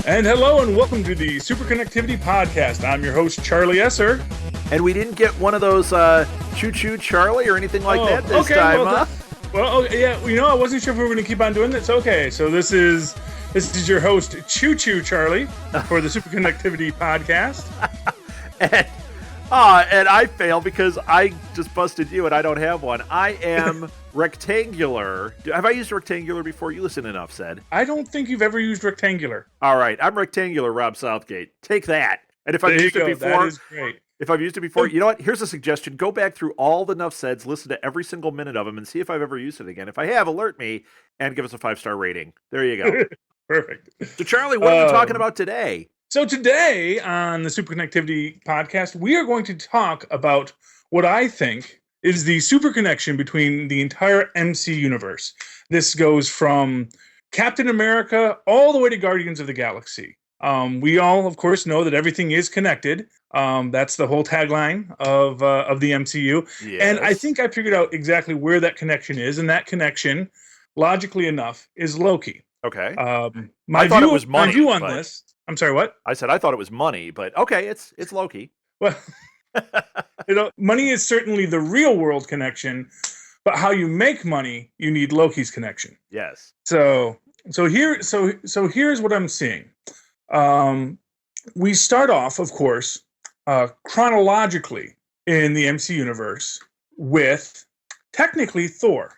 And hello and welcome to the SuperConnectivity Podcast. I'm your host, Charlie Esser. And we didn't get one of those choo-choo Charlie or anything like that this time, huh? I wasn't sure if we were going to keep on doing this. Okay, so this is your host, Choo-Choo Charlie, for the SuperConnectivity Podcast. and I failed because I just busted you and I don't have one. I am rectangular. Have I used rectangular before? You listen enough, said. I don't think you've ever used rectangular. All right, I'm rectangular, Rob Southgate. Take that. And if I've used it before, that is great. If I've used it before, you know what? Here's a suggestion. Go back through all the Nuff Saids, listen to every single minute of them, and see if I've ever used it again. If I have, alert me and give us a 5-star rating. There you go. Perfect. So, Charlie, what are we talking about today? So today on the SuperConnectivity Podcast, we are going to talk about what I think is the super connection between the entire MC universe. This goes from Captain America all the way to Guardians of the Galaxy. We all, of course, know that everything is connected. That's the whole tagline of the MCU. Yes. And I think I figured out exactly where that connection is. And that connection, logically enough, is Loki. Okay. My view on this. I'm sorry, what? I said I thought it was money, but okay, it's Loki. Well, money is certainly the real world connection, but how you make money, you need Loki's connection. Yes. So here's what I'm seeing. We start off, of course, chronologically in the MC universe with technically Thor,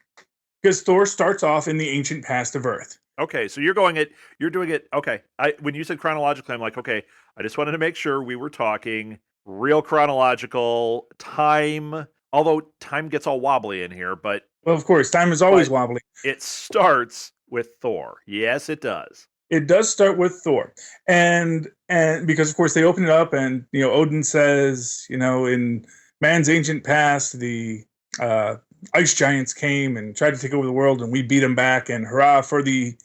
because Thor starts off in the ancient past of Earth. Okay, so you're doing it. Okay, when you said chronologically, I'm like, okay, I just wanted to make sure we were talking real chronological time. Although time gets all wobbly in here, but well, of course, time is always wobbly. It starts with Thor. Yes, it does. It does start with Thor, and because of course they open it up, and Odin says, in man's ancient past, the ice giants came and tried to take over the world, and we beat them back, and hurrah for the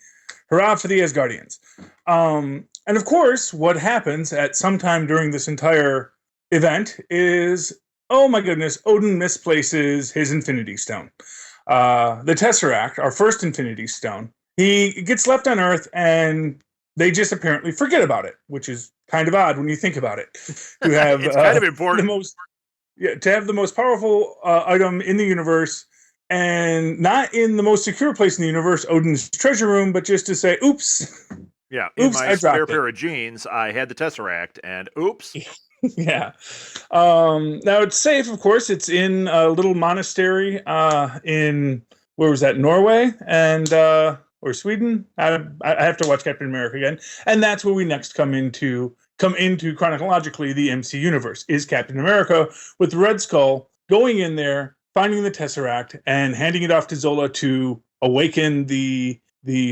Asgardians. And of course, what happens at some time during this entire event is, oh my goodness, Odin misplaces his Infinity Stone. The Tesseract, our first Infinity Stone, he gets left on Earth, and they just apparently forget about it, which is kind of odd when you think about it. To have it's kind of important. To have the most powerful item in the universe, and not in the most secure place in the universe, Odin's treasure room, but just to say, oops. Yeah, in my spare pair of jeans, I had the Tesseract, and oops. Yeah. Now it's safe, of course. It's in a little monastery in, where was that, Norway and or Sweden? I have to watch Captain America again, and that's where we next come into chronologically the MC universe, is Captain America with Red Skull going in there, finding the Tesseract, and handing it off to Zola to awaken the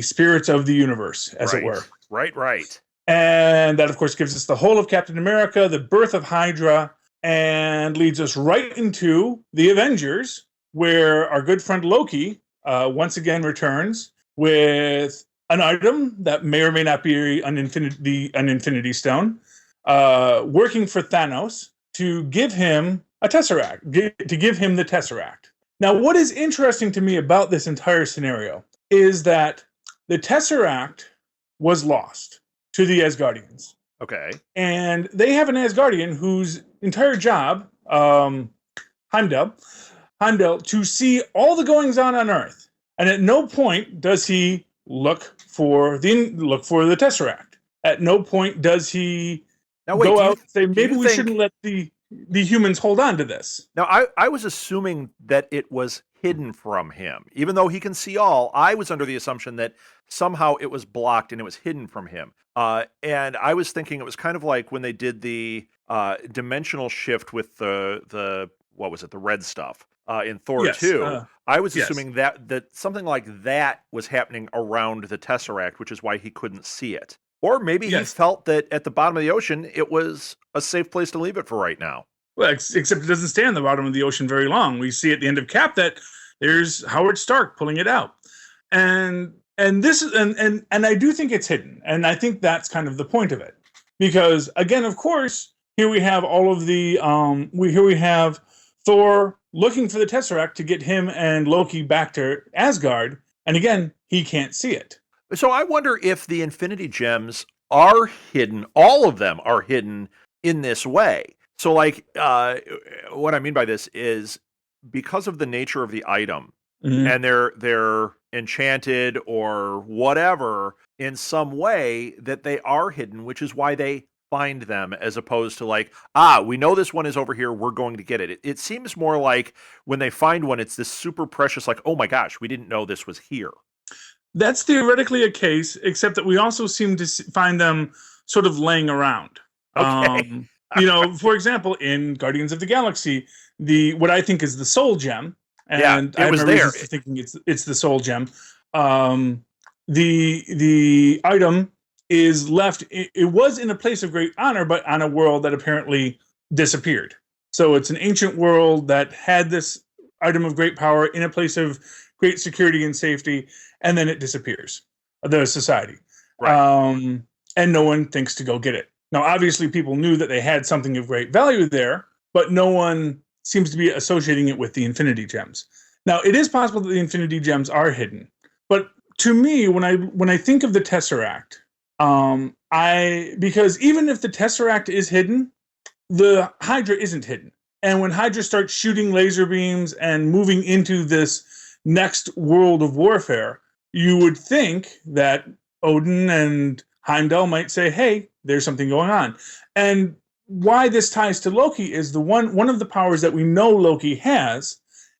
spirits of the universe, as it were. Right. And that, of course, gives us the whole of Captain America, the birth of Hydra, and leads us right into the Avengers, where our good friend Loki once again returns with an item that may or may not be an Infinity Stone, working for Thanos to give him a Tesseract, to give him the Tesseract. Now, what is interesting to me about this entire scenario is that the Tesseract was lost to the Asgardians. Okay. And they have an Asgardian whose entire job, Heimdall, to see all the goings on Earth. And at no point does he look for the Tesseract. At no point does he go out and say, maybe we shouldn't let the humans hold on to this. Now, I was assuming that it was hidden from him. Even though he can see all, I was under the assumption that somehow it was blocked and it was hidden from him. And I was thinking it was kind of like when they did the dimensional shift with the what was it, the red stuff in Thor 2. I was assuming that something like that was happening around the Tesseract, which is why he couldn't see it. Or maybe he felt that at the bottom of the ocean, it was a safe place to leave it for right now. Well, except it doesn't stay on the bottom of the ocean very long. We see at the end of Cap that there's Howard Stark pulling it out. And this is and I do think it's hidden. And I think that's kind of the point of it. Because again, of course, here we have all of the we have Thor looking for the Tesseract to get him and Loki back to Asgard. And again, he can't see it. So I wonder if the Infinity Gems are hidden. All of them are hidden in this way. So, like, what I mean by this is because of the nature of the item, Mhm. and they're enchanted or whatever in some way that they are hidden, which is why they find them, as opposed to like, we know this one is over here, we're going to get it. It seems more like when they find one, it's this super precious, like, oh my gosh, we didn't know this was here. That's theoretically a case, except that we also seem to find them sort of laying around. Okay. For example, in Guardians of the Galaxy, the what I think is the Soul Gem, Yeah, and I it have was my there. reasons for thinking it's the Soul Gem. The item is left. It was in a place of great honor, but on a world that apparently disappeared. So it's an ancient world that had this item of great power in a place of great security and safety, and then it disappears. The society, Right. And no one thinks to go get it. Now, obviously, people knew that they had something of great value there, but no one seems to be associating it with the Infinity Gems. Now, it is possible that the Infinity Gems are hidden, but to me, when I think of the Tesseract, because even if the Tesseract is hidden, the Hydra isn't hidden. And when Hydra starts shooting laser beams and moving into this next world of warfare, you would think that Odin and Heimdall might say, hey, there's something going on. And why this ties to Loki is one of the powers that we know Loki has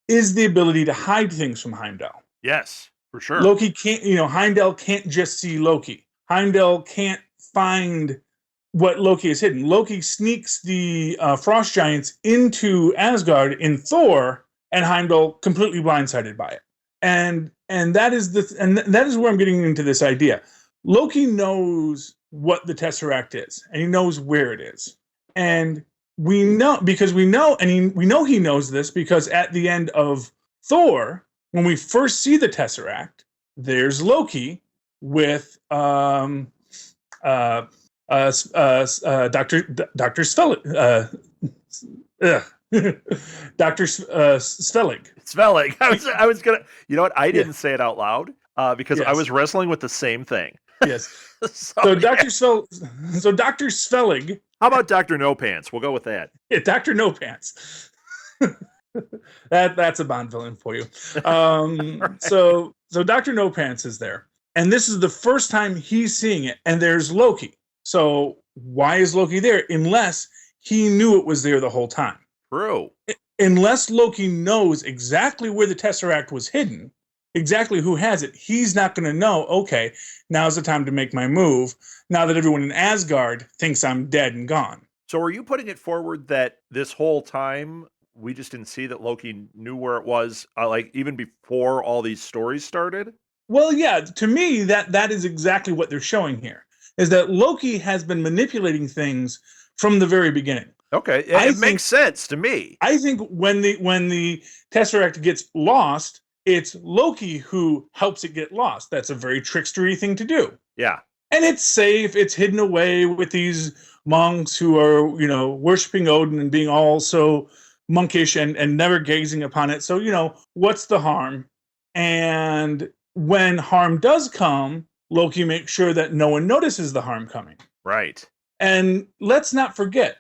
is the ability to hide things from Heimdall. Yes, for sure. Loki can't, Heimdall can't just see Loki. Heimdall can't find what Loki is hidden. Loki sneaks the frost giants into Asgard in Thor, and Heimdall completely blindsided by it. And that is where I'm getting into this idea. Loki knows what the Tesseract is, and he knows where it is. And we know we know he knows this because at the end of Thor, when we first see the Tesseract, there's Loki with Doctor Spelling. Dr. Spelling. Spelling. I was gonna. You know what? I didn't say it out loud because I Yes. was wrestling with the same thing. Yes. So Dr. Spelling. How about Dr. No Pants? We'll go with that. Yeah, Dr. No Pants. That's a Bond villain for you. Right. So Dr. No Pants is there, and this is the first time he's seeing it. And there's Loki. So why is Loki there? Unless he knew it was there the whole time. True. Unless Loki knows exactly where the Tesseract was hidden, exactly who has it, he's not going to know, okay, now's the time to make my move, now that everyone in Asgard thinks I'm dead and gone. So are you putting it forward that this whole time we just didn't see that Loki knew where it was, like even before all these stories started? Well, yeah, to me, that is exactly what they're showing here, is that Loki has been manipulating things from the very beginning. Okay, it makes sense to me. I think when the Tesseract gets lost, it's Loki who helps it get lost. That's a very trickstery thing to do. Yeah. And it's safe. It's hidden away with these monks who are, worshiping Odin and being all so monkish and never gazing upon it. So, what's the harm? And when harm does come, Loki makes sure that no one notices the harm coming. Right. And let's not forget,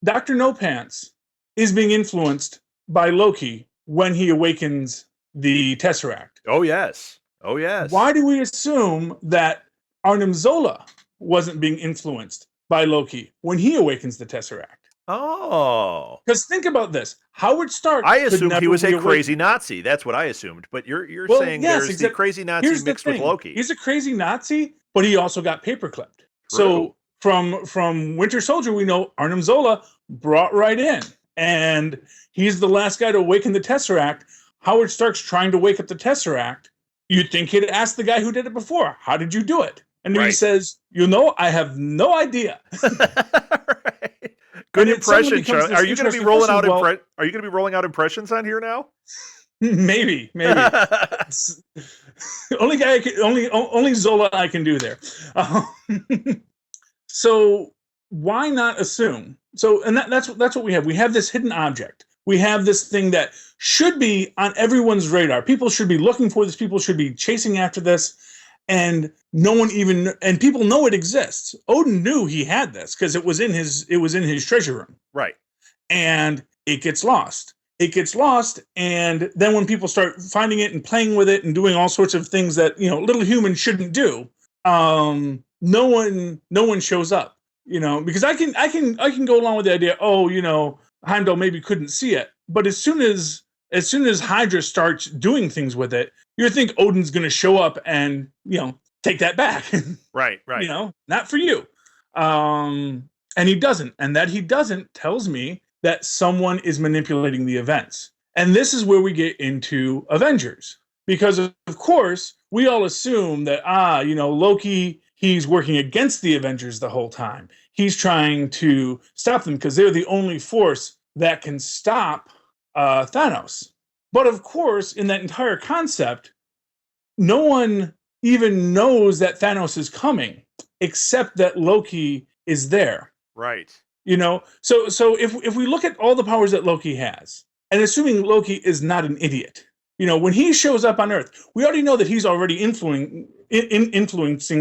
Dr. No Pants is being influenced by Loki when he awakens the Tesseract. Oh, yes. Oh, yes. Why do we assume that Arnim Zola wasn't being influenced by Loki when he awakens the Tesseract? Oh. Because think about this. Howard Stark. I assumed he was a crazy Nazi. That's what I assumed. But you're saying there's the crazy Nazi mixed with Loki. He's a crazy Nazi, but he also got paperclipped. So from Winter Soldier, we know Arnim Zola brought right in. And he's the last guy to awaken the Tesseract. Howard Stark's trying to wake up the Tesseract. You'd think he'd ask the guy who did it before, how did you do it? And he says, I have no idea. Right. Good impression, Charlie. Are you going to be rolling out Are you going to be rolling out impressions on here now? Maybe. Only Zola I can do there. So why not assume? So, and that's what we have. We have this hidden object. We have this thing that should be on everyone's radar. People should be looking for this. People should be chasing after this. and no one even, and people know it exists. Odin knew he had this because it was in his treasure room. Right. And it gets lost. It gets lost, and then when people start finding it and playing with it and doing all sorts of things that little humans shouldn't do, no one shows up. Because I can go along with the idea. Oh, Heimdall maybe couldn't see it, but as soon as Hydra starts doing things with it, you think Odin's going to show up and take that back. Right. Not for you. And he doesn't, and that he doesn't tells me that someone is manipulating the events. And this is where we get into Avengers. Because, of course, we all assume that, Loki, he's working against the Avengers the whole time. He's trying to stop them because they're the only force that can stop Thanos. But, of course, in that entire concept, no one even knows that Thanos is coming, except that Loki is there. Right. So if we look at all the powers that Loki has, and assuming Loki is not an idiot, when he shows up on Earth, we already know that he's already influencing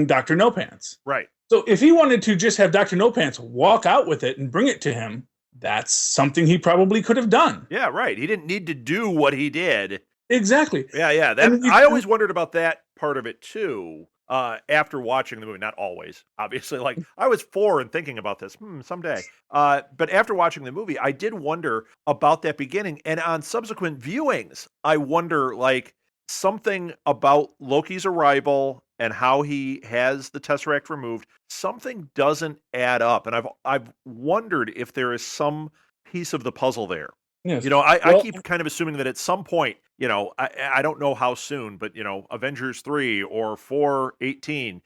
Dr. No Pants. Right. So if he wanted to just have Dr. No Pants walk out with it and bring it to him, that's something he probably could have done. Yeah, right. He didn't need to do what he did. Exactly. Yeah. I always wondered about that part of it too. After watching the movie, not always, obviously. Like I was 4 and thinking about this someday. But after watching the movie, I did wonder about that beginning, and on subsequent viewings, I wonder like something about Loki's arrival and how he has the Tesseract removed. Something doesn't add up, and I've wondered if there is some piece of the puzzle there. Yes. I keep kind of assuming that at some point, I don't know how soon, but Avengers 3 or 418,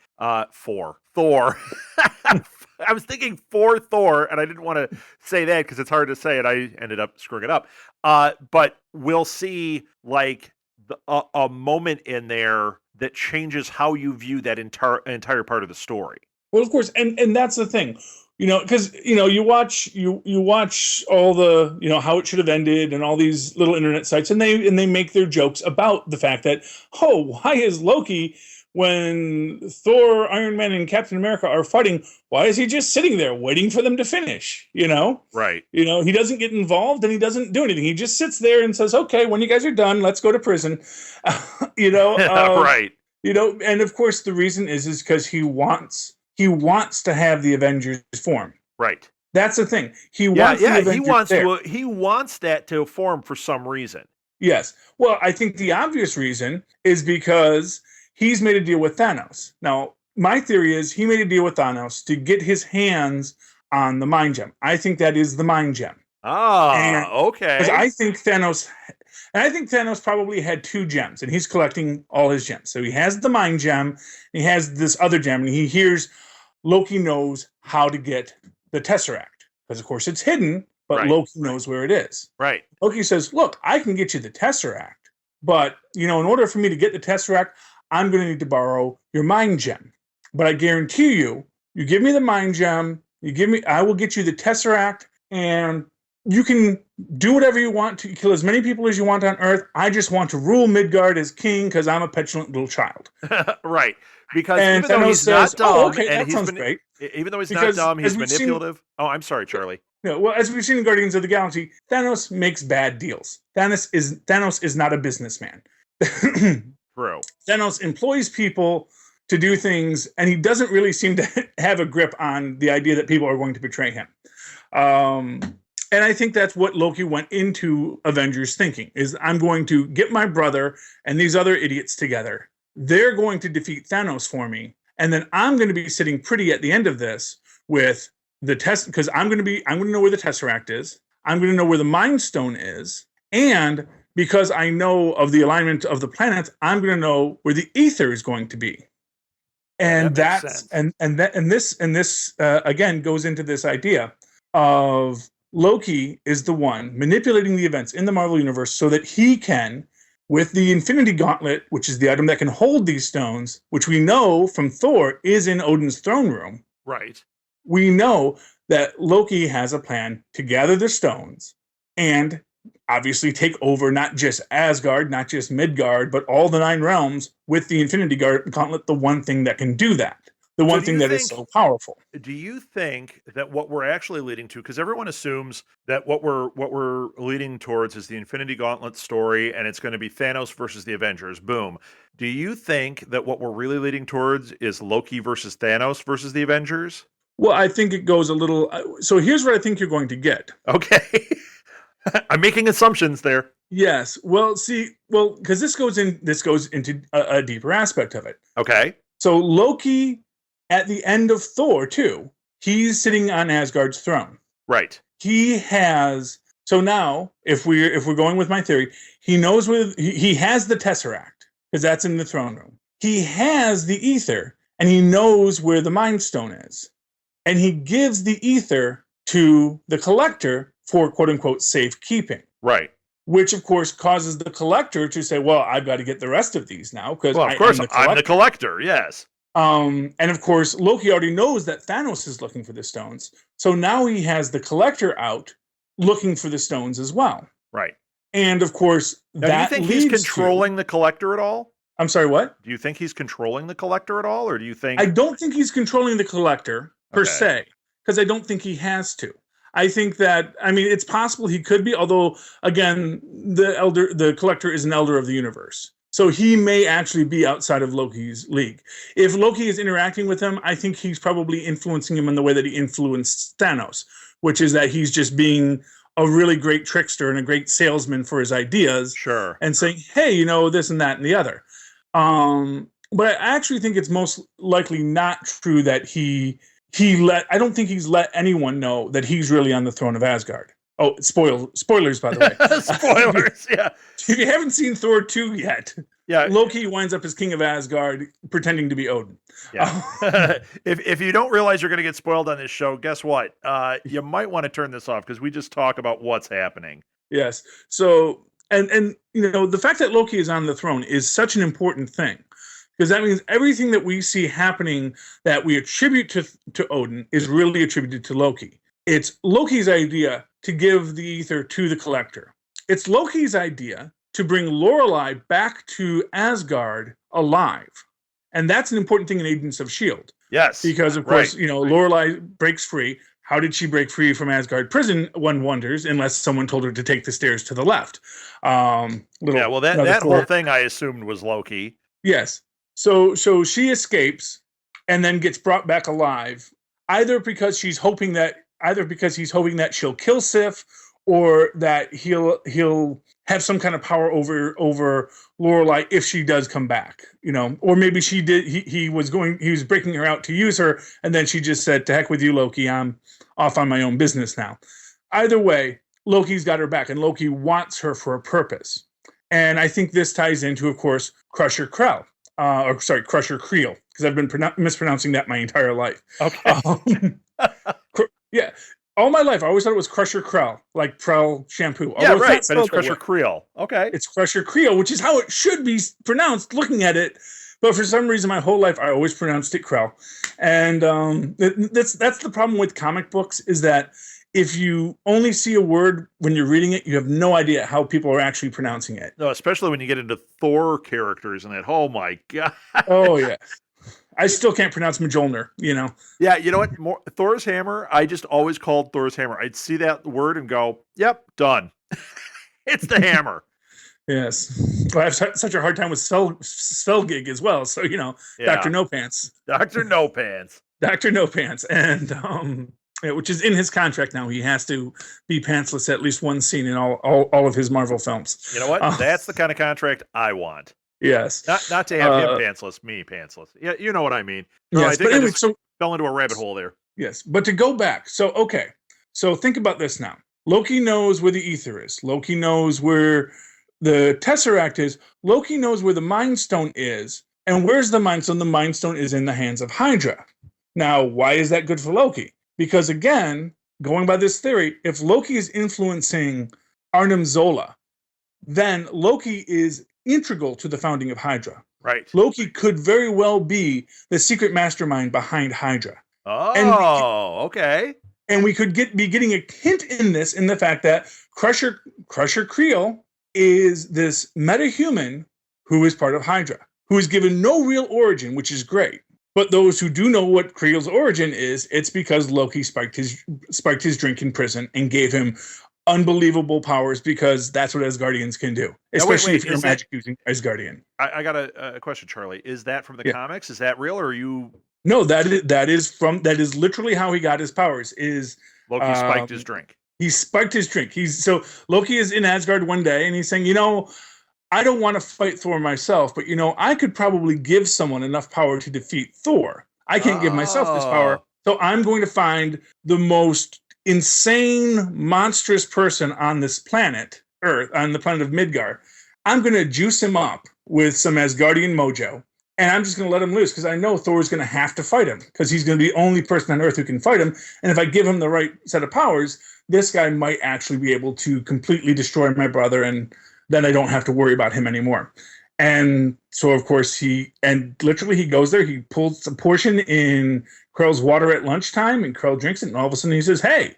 Thor. I was thinking for Thor, and I didn't want to say that because it's hard to say, and I ended up screwing it up. But we'll see like a moment in there that changes how you view that entire part of the story. Well, of course, and that's the thing. Because you watch all the how it should have ended and all these little internet sites, and they make their jokes about the fact that why is Loki, when Thor, Iron Man, and Captain America are fighting, why is he just sitting there waiting for them to finish? Right. He doesn't get involved and he doesn't do anything. He just sits there and says, "Okay, when you guys are done, let's go to prison." Right. And of course the reason is because he wants to have the Avengers form. Right. That's the thing. He wants the Avengers he wants that to form for some reason. Yes. Well, I think the obvious reason is because he's made a deal with Thanos. Now, my theory is he made a deal with Thanos to get his hands on the Mind Gem. I think that is the Mind Gem. Okay. Because I think Thanos probably had 2 gems, and he's collecting all his gems. So he has the Mind Gem, he has this other gem, and he hears Loki knows how to get the Tesseract. Because, of course, it's hidden, but right. Loki knows where it is. Right. Loki says, "Look, I can get you the Tesseract, but, in order for me to get the Tesseract, I'm going to need to borrow your Mind Gem. But I guarantee you give me the Mind Gem, I will get you the Tesseract, and you can do whatever you want to kill as many people as you want on Earth. I just want to rule Midgard as king because I'm a petulant little child." Right. Because and even though he's not dumb, and that sounds great. Even though he's not dumb, he's manipulative. I'm sorry, Charlie. Well, as we've seen in Guardians of the Galaxy, Thanos makes bad deals. Thanos is not a businessman. True. Thanos employs people to do things, and he doesn't really seem to have a grip on the idea that people are going to betray him. And I think that's what Loki went into Avengers thinking, is I'm going to get my brother and these other idiots together. They're going to defeat Thanos for me. And then I'm going to be sitting pretty at the end of this with the test, because I'm going to know where the Tesseract is. I'm going to know where the Mind Stone is. And because I know of the alignment of the planets, I'm going to know where the ether is going to be. And this again goes into this idea of Loki is the one manipulating the events in the Marvel Universe so that he can, with the Infinity Gauntlet, which is the item that can hold these stones, which we know from Thor is in Odin's throne room. Right. We know that Loki has a plan to gather the stones and obviously take over not just Asgard, not just Midgard, but all the 9 realms with the Infinity Gauntlet, the one thing that can do that. The one thing that is so powerful. Do you think that what we're actually leading to, because everyone assumes that what we're leading towards is the Infinity Gauntlet story, and it's going to be Thanos versus the Avengers? Boom. Do you think that what we're really leading towards is Loki versus Thanos versus the Avengers? Well, I think it goes a little. So here's what I think you're going to get. Okay. I'm making assumptions there. Yes. Well, because this goes into a deeper aspect of it. Okay. So Loki, at the end of Thor 2, he's sitting on Asgard's throne. Right. He has. So now, if we're going with my theory, he knows he has the Tesseract because that's in the throne room. He has the ether, and he knows where the Mind Stone is, and he gives the ether to the Collector for quote unquote safekeeping. Right. Which of course causes the Collector to say, "Well, I've got to get the rest of these now because I'm the Collector." Yes. And of course, Loki already knows that Thanos is looking for the stones. So now he has the Collector out looking for the stones as well. Right. And of course, now, do you think he's controlling the Collector at all? I'm sorry, what? Do you think he's controlling the Collector at all? Or do you think... I don't think he's controlling the Collector per se, because I don't think he has to. I think that, it's possible he could be, although, again, the Collector is an elder of the universe. So he may actually be outside of Loki's league. If Loki is interacting with him, I think he's probably influencing him in the way that he influenced Thanos, which is that he's just being a really great trickster and a great salesman for his ideas. Sure. And saying, hey, this and that and the other. But I actually think it's most likely not true that I don't think he's let anyone know that he's really on the throne of Asgard. Oh, spoilers, by the way. Spoilers, yeah. If you haven't seen Thor 2 yet, yeah, Loki winds up as king of Asgard pretending to be Odin. Yeah. If you don't realize you're going to get spoiled on this show, guess what? You might want to turn this off because we just talk about what's happening. Yes. So, and the fact that Loki is on the throne is such an important thing. Because that means everything that we see happening that we attribute to Odin is really attributed to Loki. It's Loki's idea to give the ether to the Collector. It's Loki's idea to bring Lorelei back to Asgard alive. And that's an important thing in Agents of S.H.I.E.L.D. Yes. Because, of course, Lorelei breaks free. How did she break free from Asgard prison, one wonders, unless someone told her to take the stairs to the left. That whole thing I assumed was Loki. Yes. So she escapes and then gets brought back alive, either because he's hoping that she'll kill Sif, or that he'll have some kind of power over Lorelei if she does come back, or maybe he was breaking her out to use her, and then she just said, to heck with you, Loki, I'm off on my own business now. Either way, Loki's got her back, and Loki wants her for a purpose. And I think this ties into, of course, Crusher Creel, because I've been mispronouncing that my entire life. Okay. Yeah. All my life, I always thought it was Crusher Creel, like Prel shampoo. Yeah, right, but it's Crusher Creel. Okay. It's Crusher Creel, which is how it should be pronounced looking at it. But for some reason, my whole life, I always pronounced it Creel. And that's the problem with comic books, is that if you only see a word when you're reading it, you have no idea how people are actually pronouncing it. No, especially when you get into Thor characters and it. Oh, my God. Oh, yeah. I still can't pronounce Mjolnir, Yeah, you know what? Thor's hammer, I just always called Thor's hammer. I'd see that word and go, yep, done. It's the hammer. Yes. Well, I have such a hard time with Southgate as well. So, Dr. No Pants. Dr. No Pants. Dr. No Pants. And which is in his contract now. He has to be pantsless at least one scene in all of his Marvel films. You know what? That's the kind of contract I want. Yes. Not to have him pantsless, me pantsless. Yeah, you know what I mean. Yes, I think I fell into a rabbit hole there. Yes, but to go back. So think about this now. Loki knows where the ether is. Loki knows where the Tesseract is. Loki knows where the Mind Stone is. And where's the Mind Stone? The Mind Stone is in the hands of Hydra. Now, why is that good for Loki? Because again, going by this theory, if Loki is influencing Arnim Zola, then Loki is integral to the founding of Hydra. Right. Loki could very well be the secret mastermind behind Hydra. Oh, okay. And we could be getting a hint in the fact that Crusher Creel is this metahuman who is part of Hydra, who is given no real origin, which is great. But those who do know what Creel's origin is, it's because Loki spiked his drink in prison and gave him unbelievable powers, because that's what Asgardians can do, especially if you're magic using Asgardian. I got a question, Charlie. Is that from the comics? Is that real, or are you? No, that is literally how he got his powers. Is Loki spiked his drink? He spiked his drink. So Loki is in Asgard one day, and he's saying, I don't want to fight Thor myself, but I could probably give someone enough power to defeat Thor. I can't give myself this power, so I'm going to find the most insane, monstrous person on this planet, Earth, on the planet of Midgard. I'm going to juice him up with some Asgardian mojo, and I'm just going to let him loose, because I know Thor is going to have to fight him, because he's going to be the only person on Earth who can fight him. And if I give him the right set of powers, this guy might actually be able to completely destroy my brother, and then I don't have to worry about him anymore. And so, of course, he goes there. He pulls a portion in Krell's water at lunchtime, and Krell drinks it, and all of a sudden he says, "Hey,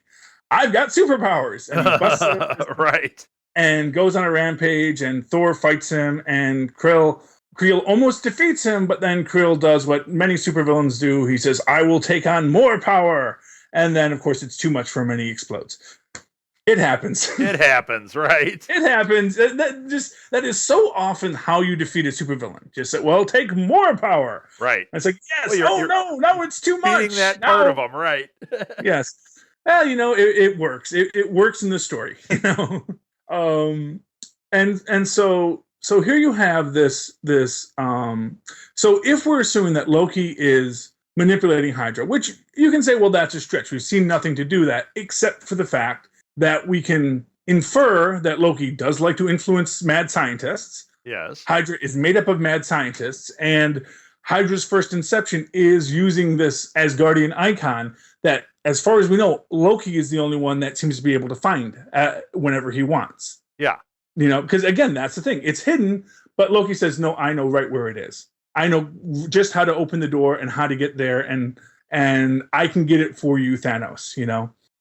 I've got superpowers!" And he busts it right, and goes on a rampage. And Thor fights him, and Creel almost defeats him, but then Creel does what many supervillains do. He says, "I will take on more power," and then, of course, it's too much for him, and he explodes. It happens. It happens, right? It happens. That is so often how you defeat a supervillain. Just say, "Well, take more power." Right. And it's like, yes. Well, no, it's too much. Beating that part of them, right? Yes. Well, it works. It works in the story, And so here you have this. So if we're assuming that Loki is manipulating Hydra, which you can say, well, that's a stretch. We've seen nothing to do that, except for the fact that we can infer that Loki does like to influence mad scientists. Yes. Hydra is made up of mad scientists, and Hydra's first inception is using this Asgardian icon that, as far as we know, Loki is the only one that seems to be able to find whenever he wants. Yeah. Because, again, that's the thing. It's hidden, but Loki says, no, I know right where it is. I know just how to open the door and how to get there, and I can get it for you, Thanos,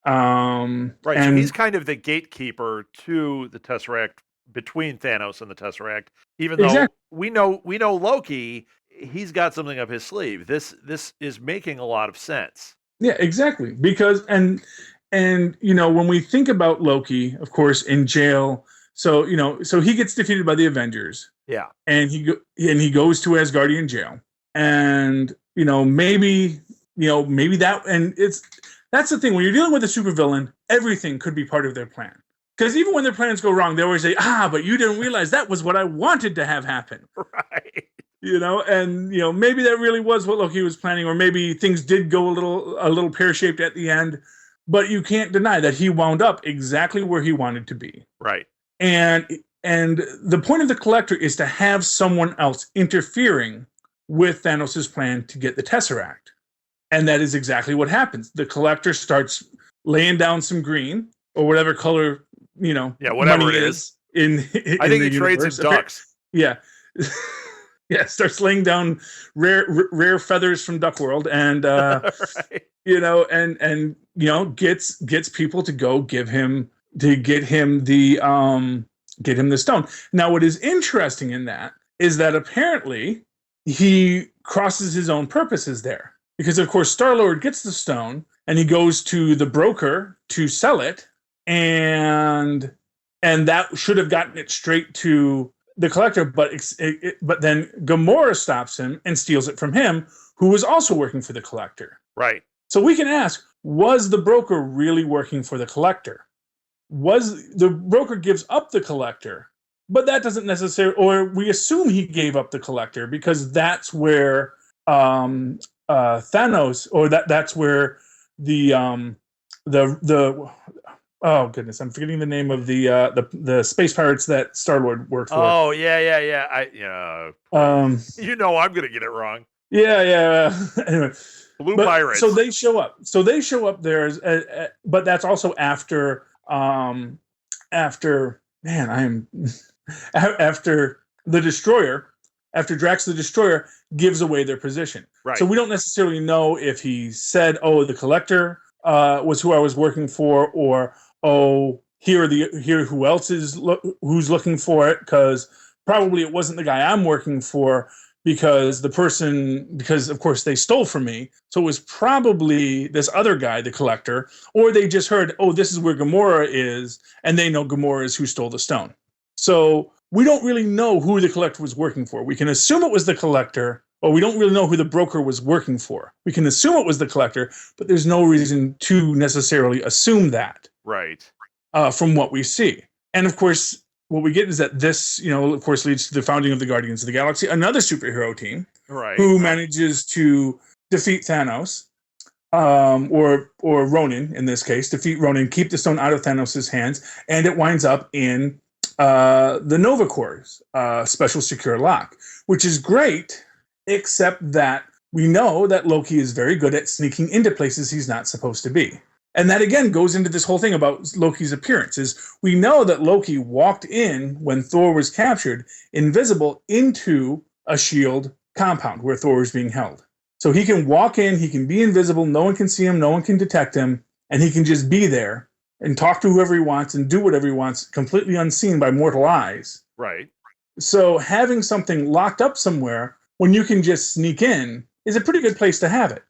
Right, so he's kind of the gatekeeper to the Tesseract, between Thanos and the Tesseract. Even though we know Loki, he's got something up his sleeve. This is making a lot of sense. Yeah, exactly. Because and when we think about Loki, of course, in jail, so he gets defeated by the Avengers. Yeah, and he goes to Asgardian jail, and maybe that, and that's the thing. When you're dealing with a supervillain, everything could be part of their plan. Because even when their plans go wrong, they always say, but you didn't realize that was what I wanted to have happen. Right. And maybe that really was what Loki was planning, or maybe things did go a little pear-shaped at the end. But you can't deny that he wound up exactly where he wanted to be. Right. And the point of the Collector is to have someone else interfering with Thanos' plan to get the Tesseract. And that is exactly what happens. The Collector starts laying down some green, or whatever color, whatever money it is. I think he trades in ducks. Yeah. Yeah, starts laying down rare feathers from Duck World, and right. Gets people to go get him the stone. Now, what is interesting in that is that apparently he crosses his own purposes there. Because, of course, Star-Lord gets the stone, and he goes to the broker to sell it, and that should have gotten it straight to the Collector, but then Gamora stops him and steals it from him, who was also working for the Collector. Right. So we can ask, was the broker really working for the Collector? Was the broker gives up the Collector, but that doesn't necessarily, or we assume he gave up the Collector, because that's where Thanos, or that's where the oh goodness, I'm forgetting the name of the space pirates that Star-Lord worked for. Oh yeah. I'm gonna get it wrong. Yeah. Anyway, Blue Pirates. So they show up. There, but that's also after after the Destroyer. After Drax the Destroyer gives away their position. Right. So we don't necessarily know if he said, the Collector was who I was working for, or oh, here who else is who's looking for it, because probably it wasn't the guy I'm working for, because of course they stole from me, so it was probably this other guy, the collector, or they just heard, oh, this is where Gamora is, and they know Gamora is who stole the stone. So we don't really know who the collector was working for. We can assume it was the collector, or we don't really know who the broker was working for. We can assume it was the collector, but there's no reason to necessarily assume that. Right. From what we see. And of course, what we get is that this, of course, leads to the founding of the Guardians of the Galaxy, another superhero team, who manages to defeat Thanos, or Ronan in this case, defeat Ronan, keep the stone out of Thanos' hands, and it winds up in the Nova Corps' special secure lock, which is great, except that we know that Loki is very good at sneaking into places he's not supposed to be. And that, again, goes into this whole thing about Loki's appearance. Is we know that Loki walked in, when Thor was captured, invisible into a S.H.I.E.L.D. compound where Thor was being held. So he can walk in, he can be invisible, no one can see him, no one can detect him, and he can just be there and talk to whoever he wants and do whatever he wants, completely unseen by mortal eyes. Right. So having something locked up somewhere when you can just sneak in is a pretty good place to have it.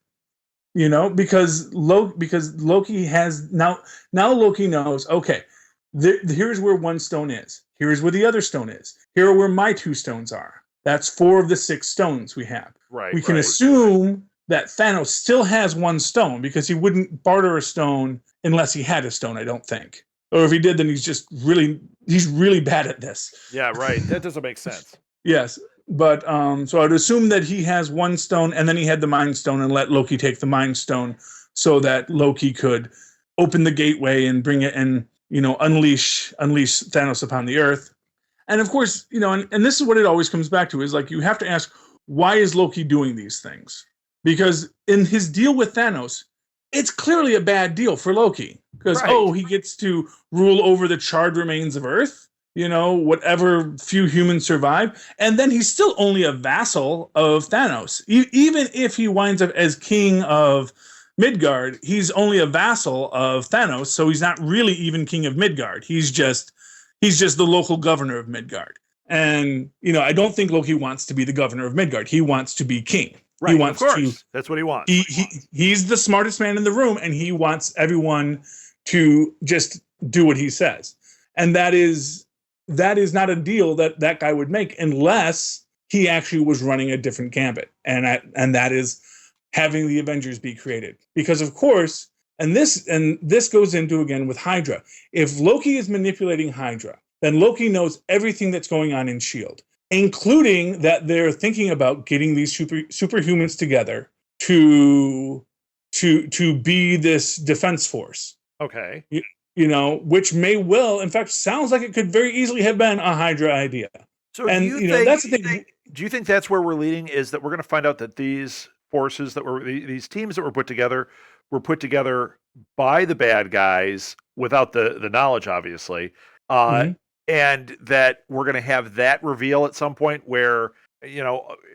Because Loki has now Loki knows, okay, here's where one stone is. Here's where the other stone is. Here are where my 2 stones are. That's 4 of the 6 stones we have. Right. We can assume that Thanos still has 1 stone, because he wouldn't barter a stone unless he had a stone, I don't think. Or if he did, then he's really bad at this. Yeah, right. That doesn't make sense. Yes. But so I'd assume that he has 1 stone, and then he had the Mind Stone, and let Loki take the Mind Stone so that Loki could open the gateway and bring it and unleash Thanos upon the earth. And of course, and this is what it always comes back to, is like, you have to ask, why is Loki doing these things? Because in his deal with Thanos, it's clearly a bad deal for Loki, because he gets to rule over the charred remains of Earth. Whatever few humans survive. And then he's still only a vassal of Thanos. Even if he winds up as king of Midgard, he's only a vassal of Thanos, so he's not really even king of Midgard. He's just the local governor of Midgard. And, I don't think Loki wants to be the governor of Midgard. He wants to be king. Right, he wants of course. That's what he wants. He's the smartest man in the room, and he wants everyone to just do what he says. And that is not a deal that guy would make unless he actually was running a different gambit. And that is having the Avengers be created. Because of course, and this goes into, again, with Hydra. If Loki is manipulating Hydra, then Loki knows everything that's going on in S.H.I.E.L.D., including that they're thinking about getting these superhumans together to be this defense force. Okay. Which in fact, sounds like it could very easily have been a Hydra idea. So that's the thing. Do you think that's where we're leading, is that we're going to find out that these forces these teams that were put together by the bad guys without the knowledge, obviously, and that we're going to have that reveal at some point where,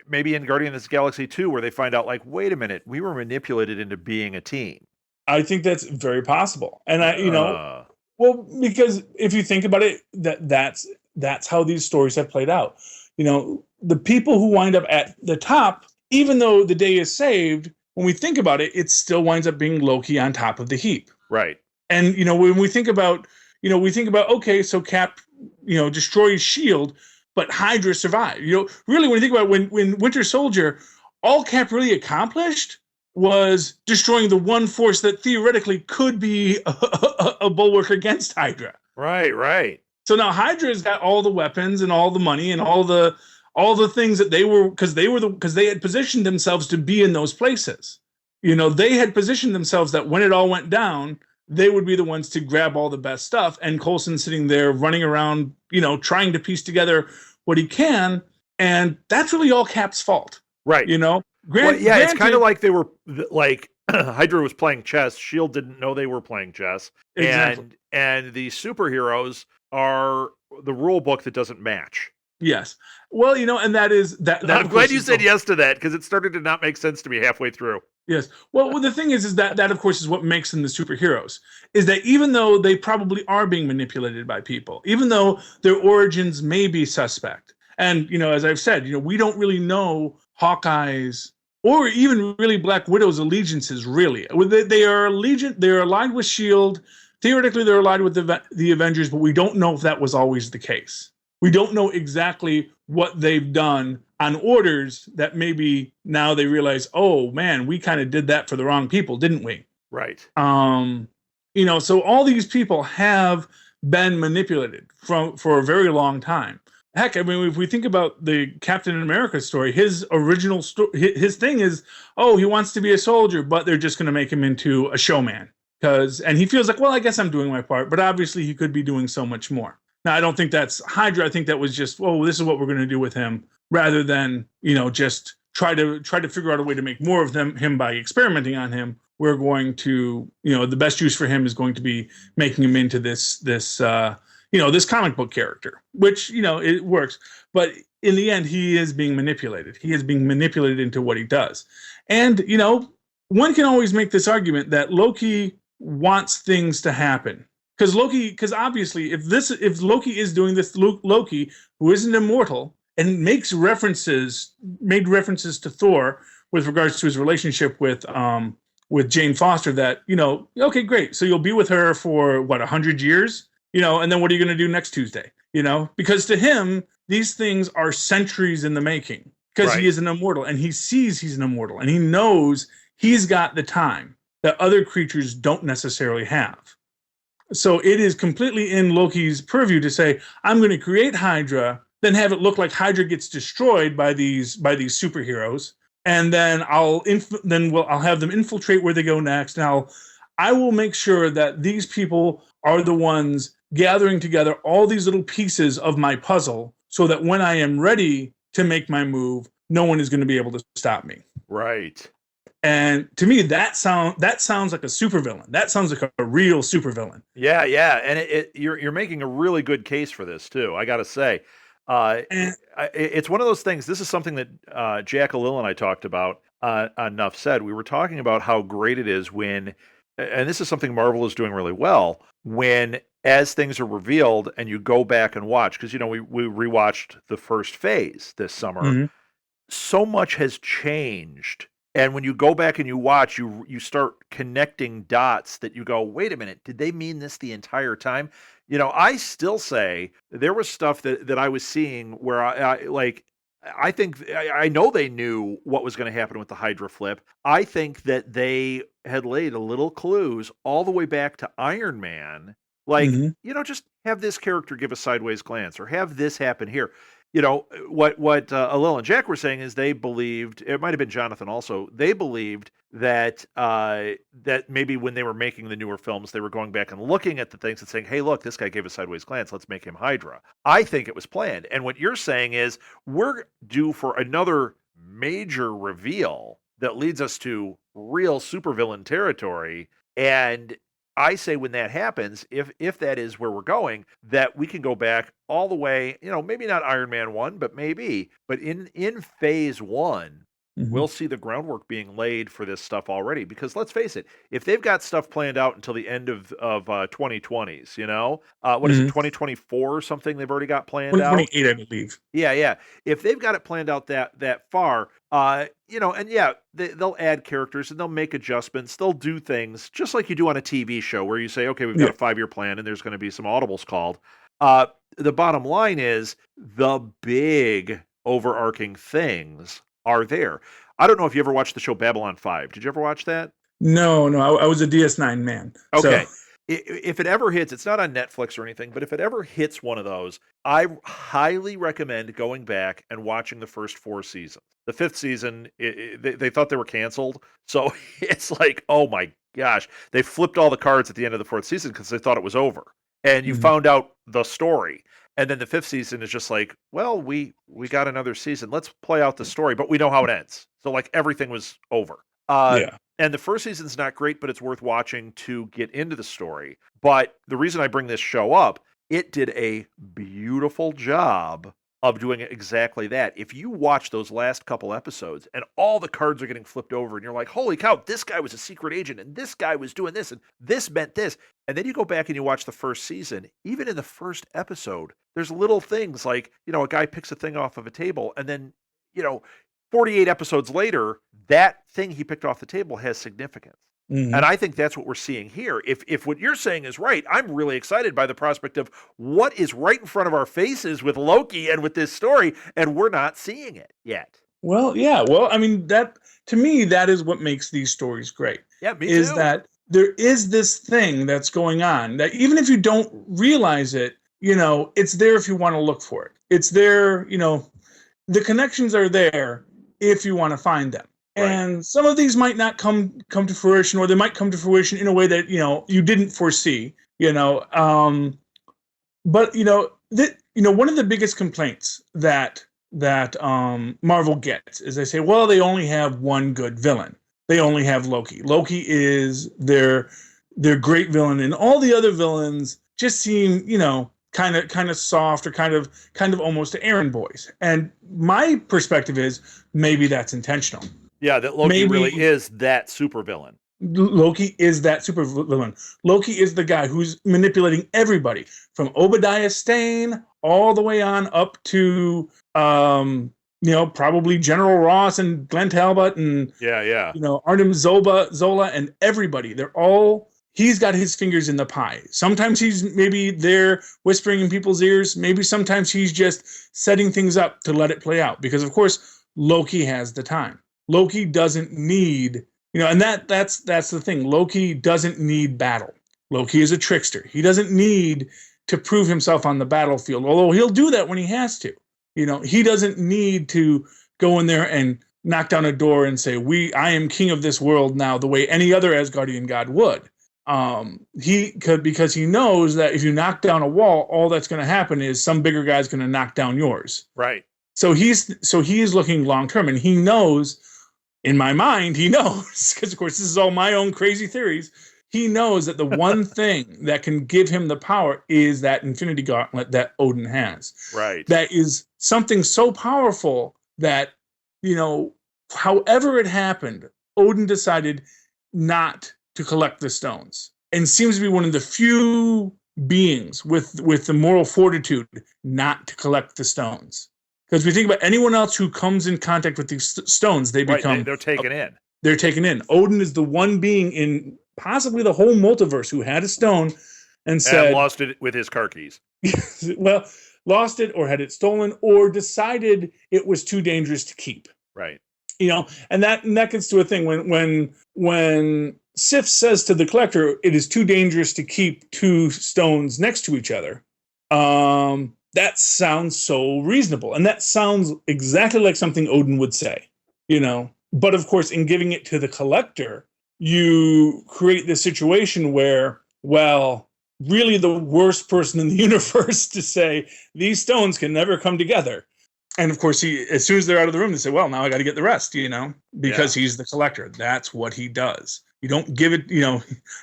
maybe in Guardians of the Galaxy 2, where they find out, like, wait a minute, we were manipulated into being a team. I think that's very possible. And because if you think about it, that's how these stories have played out. The people who wind up at the top, even though the day is saved, when we think about it, it still winds up being Loki on top of the heap. Right. And, when we think about, okay, so Cap, destroys S.H.I.E.L.D., but Hydra survived. Really, when you think about when Winter Soldier, all Cap really accomplished was destroying the one force that theoretically could be a bulwark against Hydra. Right. So now Hydra's got all the weapons and all the money and all the things that because they had positioned themselves to be in those places. They had positioned themselves that when it all went down, they would be the ones to grab all the best stuff. And Coulson sitting there running around, trying to piece together what he can. And that's really all Cap's fault. Right. Granted, it's kind of like they were like Hydra was playing chess. S.H.I.E.L.D. didn't know they were playing chess. Exactly. And the superheroes are the rule book that doesn't match. Yes. Well, and that is that. I'm glad you said yes to that, because it started to not make sense to me halfway through. Yes. Well, the thing is that of course is what makes them the superheroes. Is that even though they probably are being manipulated by people, even though their origins may be suspect, and as I've said, we don't really know Hawkeye's or even really Black Widow's allegiances. Really, they are allegiant. They're aligned with Shield. Theoretically, they're aligned with the Avengers, but we don't know if that was always the case. We don't know exactly what they've done on orders that maybe now they realize, oh man, we kind of did that for the wrong people, didn't we? Right. So all these people have been manipulated for a very long time. Heck, I mean, if we think about the Captain America story, his original his thing is, oh, he wants to be a soldier, but they're just going to make him into a showman and he feels like, well, I guess I'm doing my part, but obviously he could be doing so much more. Now, I don't think that's Hydra. I think that was just, oh, this is what we're going to do with him, rather than just try to figure out a way to make more of him by experimenting on him. We're going to, the best use for him is going to be making him into this comic book character, which it works. But in the end, he is being manipulated. He is being manipulated into what he does, and one can always make this argument that Loki wants things to happen. Because obviously, if Loki is doing this, Loki, who isn't immortal and made references to Thor with regards to his relationship with Jane Foster, that okay, great, so you'll be with her for what, 100 years, and then what are you going to do next Tuesday? Because to him, these things are centuries in the making. Because He is an immortal, and he sees he's an immortal, and he knows he's got the time that other creatures don't necessarily have. So it is completely in Loki's purview to say, I'm going to create Hydra, then have it look like Hydra gets destroyed by these superheroes, and then I'll have them infiltrate where they go next. Now, I will make sure that these people are the ones gathering together all these little pieces of my puzzle, so that when I am ready to make my move, no one is going to be able to stop me. Right. And to me, that sounds like a supervillain. That sounds like a real supervillain. Yeah, and you're making a really good case for this too. I got to say, it's one of those things. This is something that Jack Lil and I talked about. Enough said. We were talking about how great it is when, and this is something Marvel is doing really well, when as things are revealed and you go back and watch, because we rewatched the first phase this summer. Mm-hmm. So much has changed. And when you go back and you watch, you start connecting dots that you go, wait a minute, did they mean this the entire time? I still say there was stuff that I was seeing where I think I know they knew what was going to happen with the Hydra flip. I think that they had laid a little clues all the way back to Iron Man. Just have this character give a sideways glance, or have this happen here. What Alil and Jack were saying is they believed, it might have been Jonathan also, they believed that that maybe when they were making the newer films, they were going back and looking at the things and saying, hey, look, this guy gave a sideways glance, let's make him Hydra. I think it was planned. And what you're saying is we're due for another major reveal that leads us to real supervillain territory. And I say when that happens, if that is where we're going, that we can go back all the way, maybe not Iron Man 1, but in phase 1, mm-hmm. We'll see the groundwork being laid for this stuff already. Because let's face it, if they've got stuff planned out until the end of 2020s, what is it, 2024 or something they've already got planned 2028, out? I believe. Yeah. If they've got it planned out that far, they'll add characters and they'll make adjustments. They'll do things just like you do on a TV show where you say, okay, we've got a 5-year plan and there's going to be some audibles called. The bottom line is the big overarching things are there. I don't know if you ever watched the show Babylon 5. Did you ever watch that? No, I was a DS9 man. Okay. So. If it ever hits, it's not on Netflix or anything, but if it ever hits one of those, I highly recommend going back and watching the first 4 seasons. The 5th season, they thought they were canceled. So it's like, oh my gosh, they flipped all the cards at the end of the 4th season because they thought it was over. And you found out the story. And then the 5th season is just like, well, we got another season. Let's play out the story, but we know how it ends. So like everything was over. And the first season's not great, but it's worth watching to get into the story. But the reason I bring this show up, it did a beautiful job of doing exactly that. If you watch those last couple episodes and all the cards are getting flipped over and you're like, holy cow, this guy was a secret agent and this guy was doing this and this meant this. And then you go back and you watch the first season, even in the first episode, there's little things like, a guy picks a thing off of a table and then, 48 episodes later, that thing he picked off the table has significance. Mm-hmm. And I think that's what we're seeing here. If what you're saying is right, I'm really excited by the prospect of what is right in front of our faces with Loki and with this story, and we're not seeing it yet. Well, yeah. Well, I mean, that to me, that is what makes these stories great. Yeah, me is too. that there is this thing that's going on that even if you don't realize it, it's there if you want to look for it. It's there, the connections are there if you want to find them. Right. And some of these might not come to fruition, or they might come to fruition in a way that you didn't foresee. But one of the biggest complaints that Marvel gets is they say, well, they only have one good villain. They only have Loki. Loki is their great villain, and all the other villains just seem kind of soft or kind of almost errand boys. And my perspective is maybe that's intentional. Yeah, that Loki really is that supervillain. Loki is that supervillain. Loki is the guy who's manipulating everybody from Obadiah Stane all the way on up to probably General Ross and Glenn Talbot and Arnim Zola and everybody. He's got his fingers in the pie. Sometimes he's maybe there whispering in people's ears. Maybe sometimes he's just setting things up to let it play out, because of course Loki has the time. Loki doesn't need, and that's the thing. Loki doesn't need battle. Loki is a trickster. He doesn't need to prove himself on the battlefield, although he'll do that when he has to. He doesn't need to go in there and knock down a door and say, I am king of this world now, the way any other Asgardian god would. Because he knows that if you knock down a wall, all that's going to happen is some bigger guy's going to knock down yours. Right. So he is looking long term, and he knows. In my mind, he knows, because of course this is all my own crazy theories. He knows that the one thing that can give him the power is that Infinity Gauntlet that Odin has. Right. That is something so powerful that, however it happened, Odin decided not to collect the stones, and seems to be one of the few beings with the moral fortitude not to collect the stones. Because we think about anyone else who comes in contact with these stones, they become... They're taken in. They're taken in. Odin is the one being in possibly the whole multiverse who had a stone and said... And lost it with his car keys. Well, lost it or had it stolen or decided it was too dangerous to keep. Right. And that gets to a thing when Sif says to the Collector, it is too dangerous to keep two stones next to each other. That sounds so reasonable. And that sounds exactly like something Odin would say, But of course, in giving it to the Collector, you create this situation where, well, really the worst person in the universe to say, these stones can never come together. And of course, as soon as they're out of the room, they say, well, now I got to get the rest, because he's the Collector. That's what he does. You don't give it,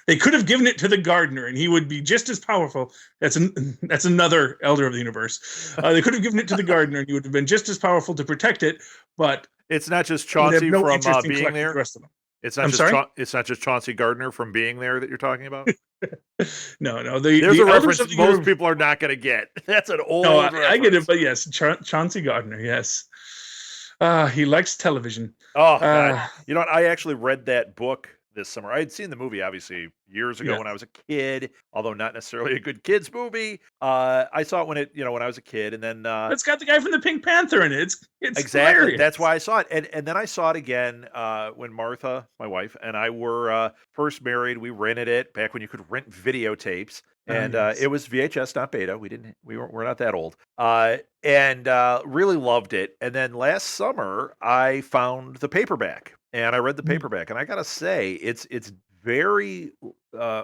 they could have given it to the gardener and he would be just as powerful. That's another elder of the universe. They could have given it to the gardener and he would have been just as powerful to protect it. But it's not just Chauncey from being there. The rest of them. It's not just Chauncey Gardner from being there that you're talking about. No. There's a reference most people are not going to get. That's an old. No, I get it, but yes, Chauncey Gardner. Yes, he likes television. Oh, God. You know what? I actually read that book this summer. I had seen the movie obviously years ago when I was a kid, although not necessarily a good kids movie. I saw it when I was a kid, and then it's got the guy from the Pink Panther in it. It's exactly hilarious. That's why I saw it, and then I saw it again when Martha, my wife, and I were first married. We rented it back when you could rent videotapes, and it was VHS, not beta. We're not that old, and really loved it. And then last summer I found the paperback. And I read the paperback, and I gotta say, it's very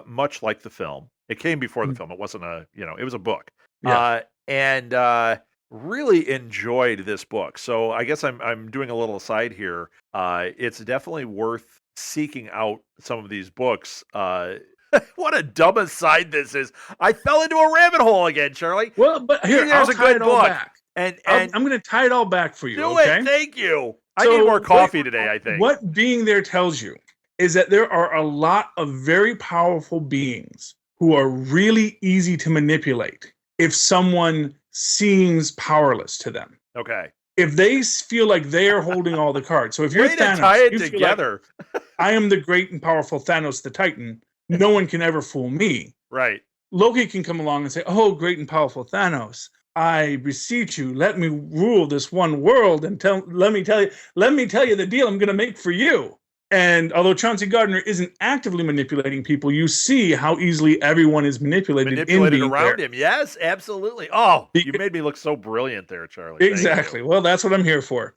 much like the film. It came before the film. It wasn't it was a book. Yeah. And really enjoyed this book. So I guess I'm doing a little aside here. It's definitely worth seeking out some of these books. What a dumb aside this is. I fell into a rabbit hole again, Charlie. Well, but here's a good book. And I'm going to tie it all back for you. do Okay. it. Thank you. I need more coffee today, I think. What being there tells you is that there are a lot of very powerful beings who are really easy to manipulate if someone seems powerless to them. Okay. If they feel like they are holding all the cards. So if you're Way to Thanos, tie it you feel together. like, I am the great and powerful Thanos the Titan. No one can ever fool me. Right. Loki can come along and say, "Oh, great and powerful Thanos, I beseech you, let me rule this one world and let me tell you the deal I'm going to make for you." And although Chauncey Gardner isn't actively manipulating people, you see how easily everyone is manipulated around him. Yes, absolutely. Oh, you made me look so brilliant there, Charlie. Exactly. Well, that's what I'm here for.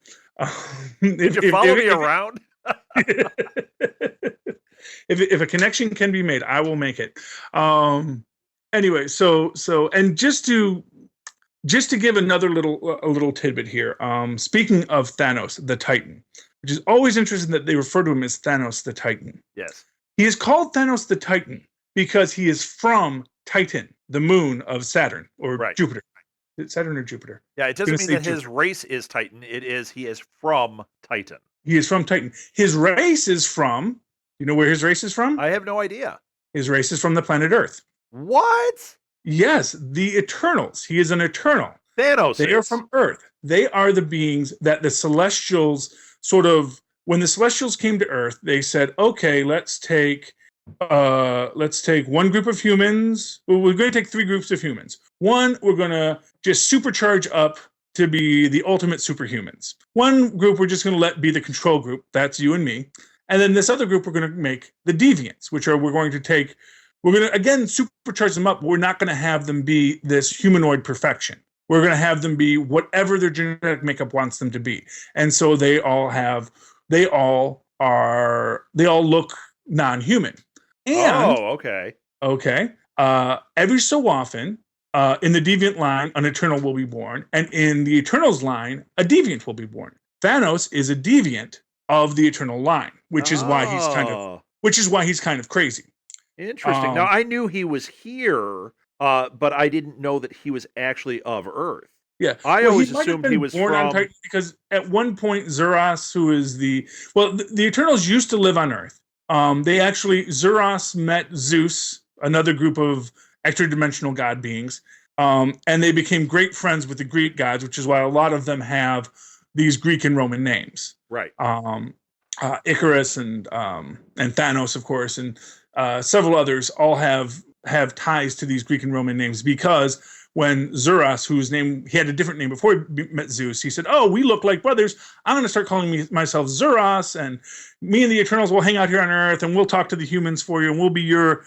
Did you follow me around? If a connection can be made, I will make it. Anyway, so and just to give another little tidbit here. Speaking of Thanos, the Titan, which is always interesting that they refer to him as Thanos the Titan. Yes. He is called Thanos the Titan because he is from Titan, the moon of Saturn or Jupiter. Saturn or Jupiter? Yeah, it doesn't mean that his race is Titan. It is he is from Titan. He is from Titan. His race is from. You know where his race is from? I have no idea. His race is from the planet Earth. What? Yes, the Eternals. He is an Eternal. Thanos. They are from Earth. They are the beings that the Celestials sort of. When the Celestials came to Earth, they said, "Okay, let's take one group of humans. Well, we're going to take 3 groups of humans. One, we're going to just supercharge up to be the ultimate superhumans. One group we're just going to let be the control group. That's you and me. And then this other group we're going to make the deviants, we're going to again supercharge them up, but we're not going to have them be this humanoid perfection. We're going to have them be whatever their genetic makeup wants them to be." And so they all look non-human. And, okay. Okay. Every so often, in the deviant line, an Eternal will be born, and in the Eternals line, a deviant will be born. Thanos is a deviant of the Eternal line, which is why he's kind of crazy. Interesting. Now I knew he was here, but I didn't know that he was actually of Earth. Yeah, I always assumed he was born on Titan because at one point Zuras, who is the Eternals used to live on Earth. Zuras met Zeus, another group of extra-dimensional god beings, and they became great friends with the Greek gods, which is why a lot of them have these Greek and Roman names. Right. Icarus and Thanos, of course, and several others all have ties to these Greek and Roman names because when Zuras, he had a different name before he met Zeus, he said, "Oh, we look like brothers. I'm going to start calling myself Zuras, and me and the Eternals will hang out here on Earth, and we'll talk to the humans for you, and we'll be your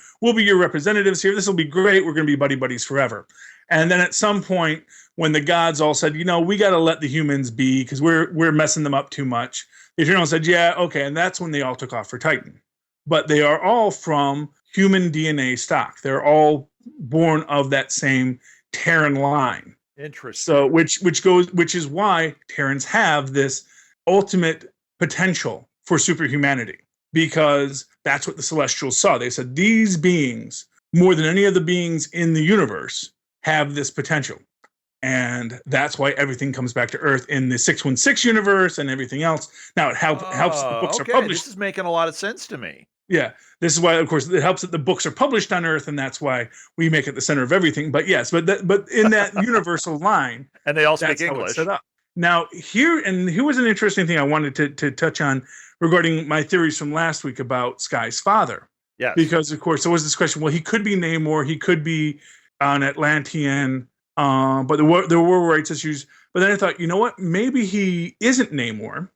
representatives here. This will be great. We're going to be buddies forever." And then at some point, when the gods all said, "We got to let the humans be because we're messing them up too much," the Eternals said, "Yeah, okay," and that's when they all took off for Titan. But they are all from human DNA stock. They're all born of that same Terran line. Interesting. So which is why Terrans have this ultimate potential for superhumanity, because that's what the Celestials saw. They said these beings, more than any of the beings in the universe, have this potential. And that's why everything comes back to Earth in the 616 universe and everything else. Now it helps the books are published. This is making a lot of sense to me. Yeah, this is why, of course, it helps that the books are published on Earth, and that's why we make it the center of everything. But yes, but in that universal line, and they all speak that's English. How it's set up. Now here was an interesting thing I wanted to touch on regarding my theories from last week about Sky's father. Yes, because of course there was this question. Well, he could be Namor, he could be an Atlantean, but there were rights issues. But then I thought, you know what? Maybe he isn't Namor,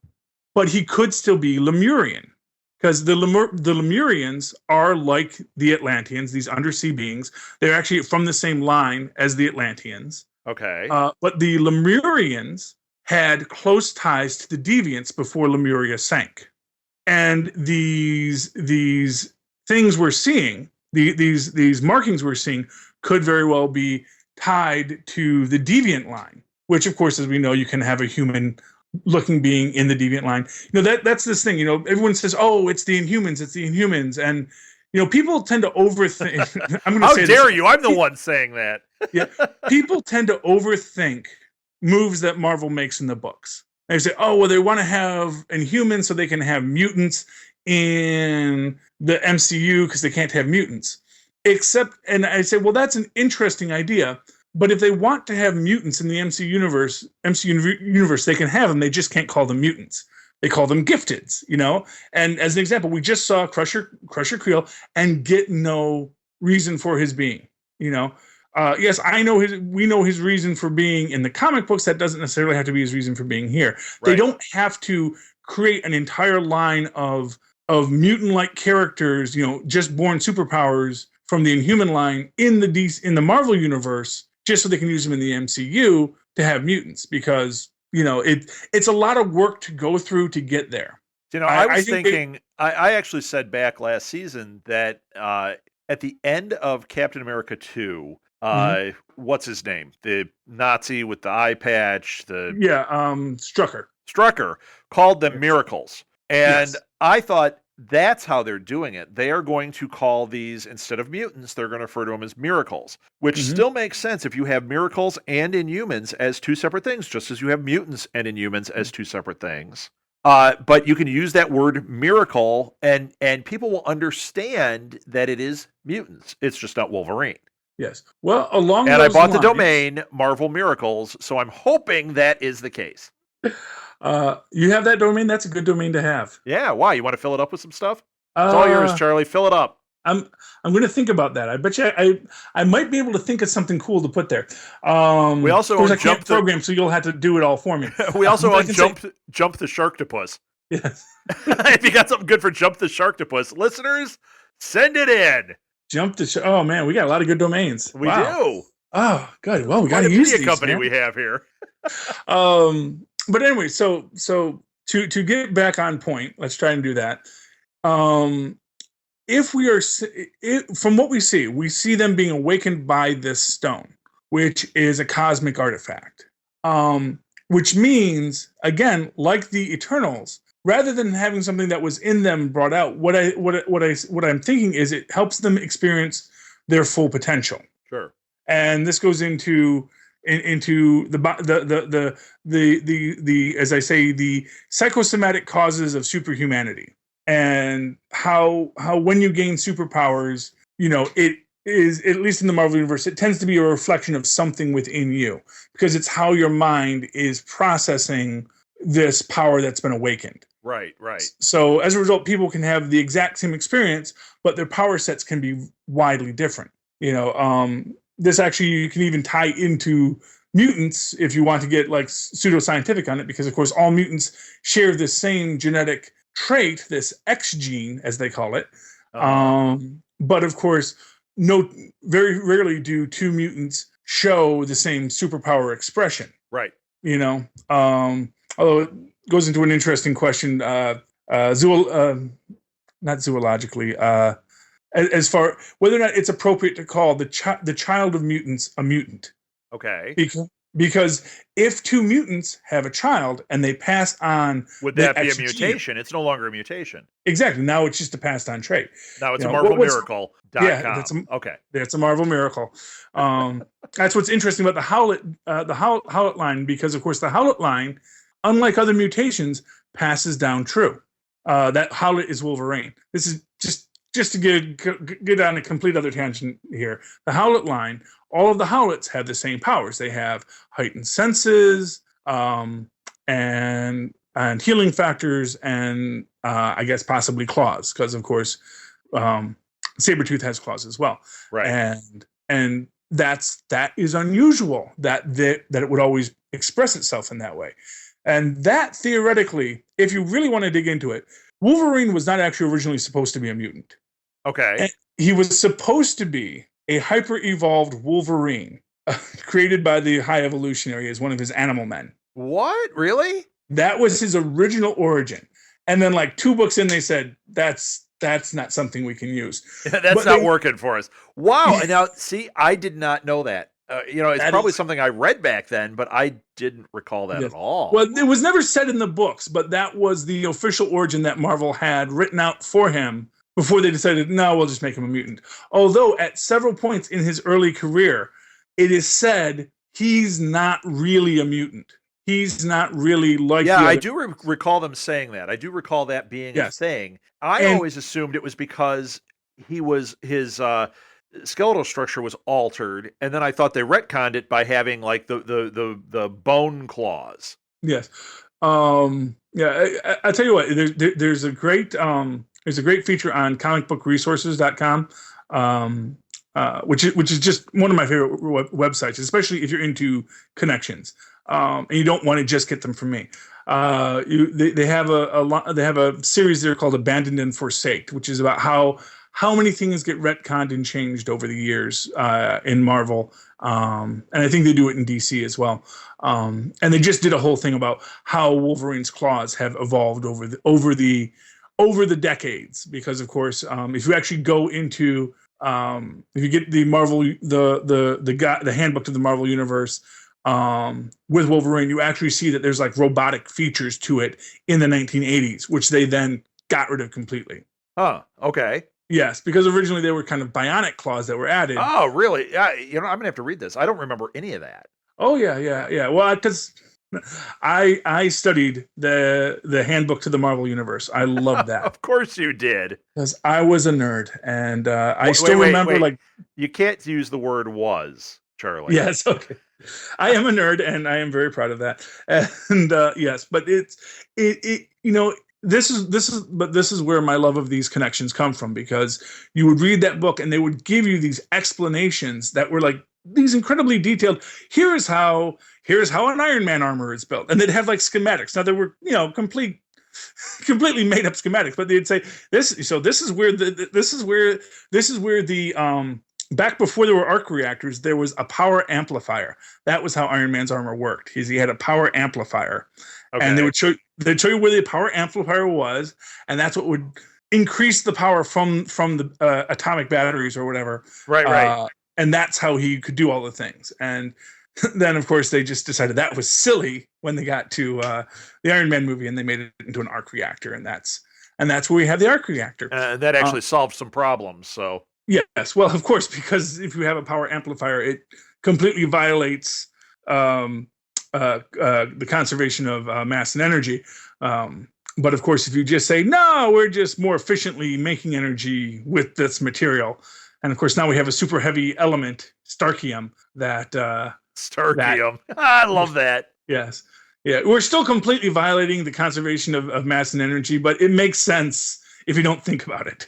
but he could still be Lemurian. Because the Lemurians are like the Atlanteans, these undersea beings. They're actually from the same line as the Atlanteans. Okay. But the Lemurians had close ties to the Deviants before Lemuria sank. And these things we're seeing, these markings we're seeing, could very well be tied to the Deviant line, which, of course, as we know, you can have a human looking being in the deviant line. That's this thing, everyone says, "Oh, it's the Inhumans," and people tend to overthink. How dare you? I'm the one saying that. Yeah, people tend to overthink moves that Marvel makes in the books. They say, oh, well, they want to have Inhumans so they can have mutants in the MCU because they can't have mutants. And I say, well, that's an interesting idea. But if they want to have mutants in the MCU universe, they can have them. They just can't call them mutants. They call them gifteds, And as an example, we just saw Crusher Creel and get no reason for his being, Yes, we know his reason for being in the comic books. That doesn't necessarily have to be his reason for being here. Right. They don't have to create an entire line of mutant-like characters, just born superpowers from the Inhuman line in the Marvel universe, just so they can use them in the MCU to have mutants, because it's a lot of work to go through to get there. I actually said back last season that at the end of Captain America 2, what's his name? The Nazi with the eye patch, Strucker called them miracles. And yes. I thought that's how they're doing it. They are going to call these, instead of mutants, they're going to refer to them as miracles, which still makes sense if you have miracles and Inhumans as two separate things, just as you have mutants and Inhumans as two separate things. But you can use that word miracle and people will understand that it is mutants. It's just not Wolverine. Yes. Well, I bought the domain Marvel Miracles, so I'm hoping that is the case. You have that domain? That's a good domain to have. Yeah. Why? You want to fill it up with some stuff? It's all yours, Charlie. Fill it up. I'm going to think about that. I bet you I might be able to think of something cool to put there. We also own Jump the program, so you'll have to do it all for me. We also own Jump the Sharktopus. Yes. If you got something good for Jump the Sharktopus, listeners, send it in. Oh man, we got a lot of good domains. We do. Oh, good. Well, we got to use these. Company man. We have here. But anyway, so to get back on point, let's try and do that. From what we see them being awakened by this stone, which is a cosmic artifact. Which means, again, like the Eternals, rather than having something that was in them brought out, what I'm thinking is it helps them experience their full potential. Sure. And this goes into the as I say, the psychosomatic causes of superhumanity, and how when you gain superpowers, it is, at least in the Marvel universe, it tends to be a reflection of something within you, because it's how your mind is processing this power that's been awakened. Right. So as a result, people can have the exact same experience, but their power sets can be widely different. This actually, you can even tie into mutants if you want to get like pseudoscientific on it, because of course all mutants share the same genetic trait, this X gene as they call it. But of course, very rarely do two mutants show the same superpower expression. Right. Although it goes into an interesting question, not zoologically, as far whether or not it's appropriate to call the child of mutants a mutant. Okay. Because if two mutants have a child and they pass on, would that be a mutation? It's no longer a mutation. Exactly. Now it's just a passed on trait. Now it's a Marvel Miracle. Yeah, that's a Marvel Miracle. That's what's interesting about the Howlett line, because of course the Howlett line, unlike other mutations, passes down true. That Howlett is Wolverine. This is just to get on a complete other tangent here. The Howlett line, all of the Howletts have the same powers. They have heightened senses, and healing factors, and I guess possibly claws, because of course Sabretooth has claws as well. Right. And that is unusual that it would always express itself in that way. And that, theoretically, if you really want to dig into it, Wolverine was not actually originally supposed to be a mutant. Okay. And he was supposed to be a hyper-evolved Wolverine created by the High Evolutionary as one of his animal men. What? Really? That was his original origin. And then like 2 books in, they said, that's not something we can use. That's not working for us. Wow. And now, see, I did not know that. It's probably something I read back then, but I didn't recall that at all. Well, it was never said in the books, but that was the official origin that Marvel had written out for him before they decided, no, we'll just make him a mutant. Although at several points in his early career, it is said he's not really a mutant. He's not really like Yeah, the I other. do recall them saying that. I do recall that being a Yes, thing. I and always assumed it was because his skeletal structure was altered, and then I thought they retconned it by having like the bone claws. yes, yeah. I tell you what, there's a great feature on comicbookresources.com, which is just one of my favorite websites, especially if you're into connections, and you don't want to just get them from me. They have they have a series there called Abandoned and Forsaked, which is about how many things get retconned and changed over the years in Marvel, and I think they do it in DC as well. And they just did a whole thing about how Wolverine's claws have evolved over the decades. Because of course, if you actually go into if you get the Marvel the handbook to the Marvel universe with Wolverine, you actually see that there's like robotic features to it in the 1980s, which they then got rid of completely. Huh. Okay. Yes, because originally they were kind of bionic claws that were added. Oh, really? Yeah. I'm gonna have to read this. I don't remember any of that. Oh yeah, yeah, yeah. Well, because I studied the handbook to the Marvel universe. I loved that Of course you did. because I was a nerd, and I Wait, still wait, remember wait. like You can't use the word was, Charlie. yes, okay. I am a nerd, and I am very proud of that. And yes, but it this is where my love of these connections come from, because you would read that book and they would give you these explanations that were like these incredibly detailed. Here's how an Iron Man armor is built, and they'd have like schematics. Now they were completely made up schematics, but they'd say this. So this is where the back before there were arc reactors, there was a power amplifier. That was how Iron Man's armor worked. He had a power amplifier, and Okay. they'd show you where the power amplifier was, and that's what would increase the power from the atomic batteries or whatever. Right, right. And that's how he could do all the things. And then, of course, they just decided that was silly when they got to the Iron Man movie, and they made it into an arc reactor, and that's where we have the arc reactor. That actually solved some problems. So Yes, well, of course, because if you have a power amplifier, it completely violates the conservation of mass and energy. But of course, if you just say, no, we're just more efficiently making energy with this material. And of course, now we have a super heavy element, Starkium, Starkium. I love that. Yes. Yeah, we're still completely violating the conservation of mass and energy, but it makes sense if you don't think about it.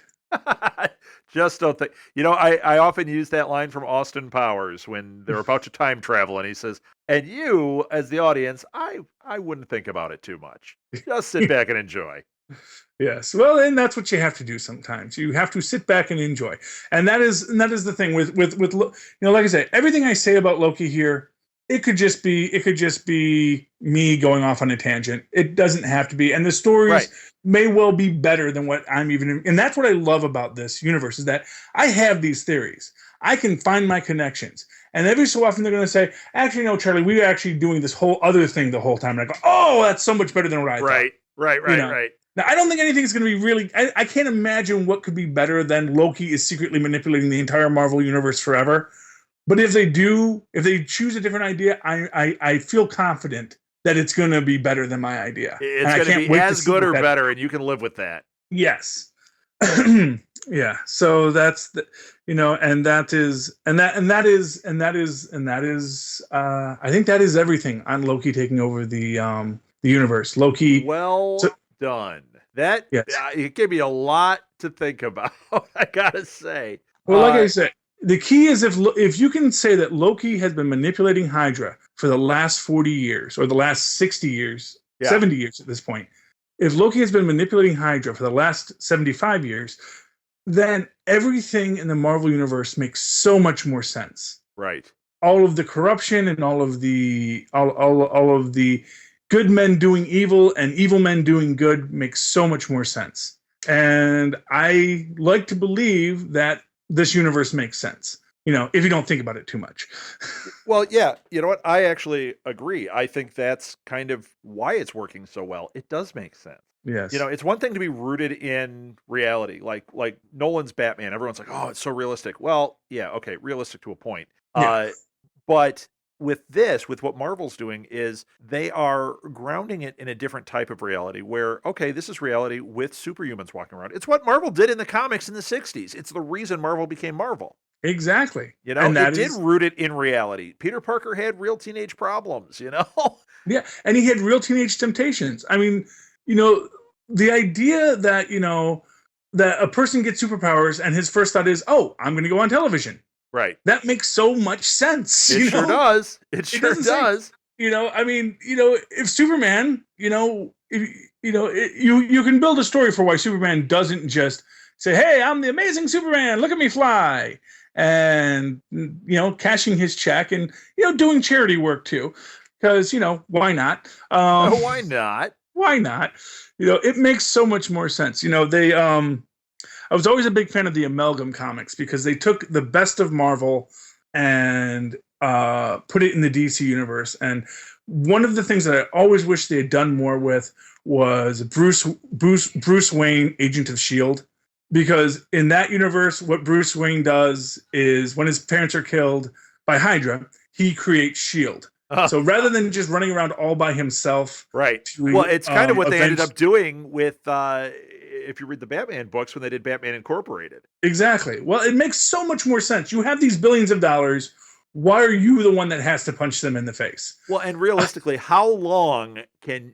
Just don't think. I often use that line from Austin Powers when they're about to time travel, and he says, "And you, as the audience, I wouldn't think about it too much. Just sit back and enjoy." Yes, well, and that's what you have to do sometimes. You have to sit back and enjoy, and that is the thing with like I say, everything I say about Loki here, it could just be me going off on a tangent. It doesn't have to be, and the stories Right. may well be better than what I'm even. And that's what I love about this universe, is that I have these theories. I can find my connections, and every so often they're going to say, "Actually, no, Charlie, we were actually doing this whole other thing the whole time." And I go, "Oh, that's so much better than what I thought." Right. Right. Now, I don't think anything's going to be really. I can't imagine what could be better than Loki is secretly manipulating the entire Marvel universe forever. But if they choose a different idea, I feel confident that it's going to be better than my idea. It's going to be as good or better, and you can live with that. Yes. Yeah. So that's and that is I think that is everything on Loki taking over the universe. Loki. Well done. That Yes. It gave me a lot to think about. I gotta say. Well, like I said, the key is if you can say that Loki has been manipulating Hydra for the last 40 years or the last 60 years, 70 years at this point. If Loki has been manipulating Hydra for the last 75 years, then everything in the Marvel universe makes so much more sense. Right. All of the corruption and all of the good men doing evil and evil men doing good makes so much more sense. And I like to believe that this universe makes sense, if you don't think about it too much. Well, yeah, you know what? I actually agree. I think that's kind of why it's working so well. It does make sense. Yes. It's one thing to be rooted in reality, like Nolan's Batman. Everyone's like, "Oh, it's so realistic." Well, yeah, okay, realistic to a point. Yeah. But with this, with what Marvel's doing, is they are grounding it in a different type of reality where, okay, this is reality with superhumans walking around. It's what Marvel did in the comics in the 60s. It's the reason Marvel became Marvel. Exactly. You know, and it did root it in reality. Peter Parker had real teenage problems, you know? Yeah, and he had real teenage temptations. I mean, you know, the idea that, you know, that a person gets superpowers and his first thought is, oh, I'm going to go on television. Right. That makes so much sense. It sure does. It sure does. You know, I mean, you know, if Superman, you know, you can build a story for why Superman doesn't just say, hey, I'm the amazing Superman, look at me fly. And, you know, cashing his check and, you know, doing charity work too. Because, you know, why not? Why not? Why not? You know, it makes so much more sense. You know, they, I was always a big fan of the Amalgam comics because they took the best of Marvel and put it in the DC universe. And one of the things that I always wish they had done more with was Bruce Wayne, Agent of S.H.I.E.L.D. Because in that universe, what Bruce Wayne does is when his parents are killed by Hydra, he creates S.H.I.E.L.D. So rather than just running around all by himself. Right. Well, it's kind of what they ended up doing with, if you read the Batman books, when they did Batman Incorporated. Exactly. Well, it makes so much more sense. You have these billions of dollars. Why are you the one that has to punch them in the face? Well, and realistically, how long can,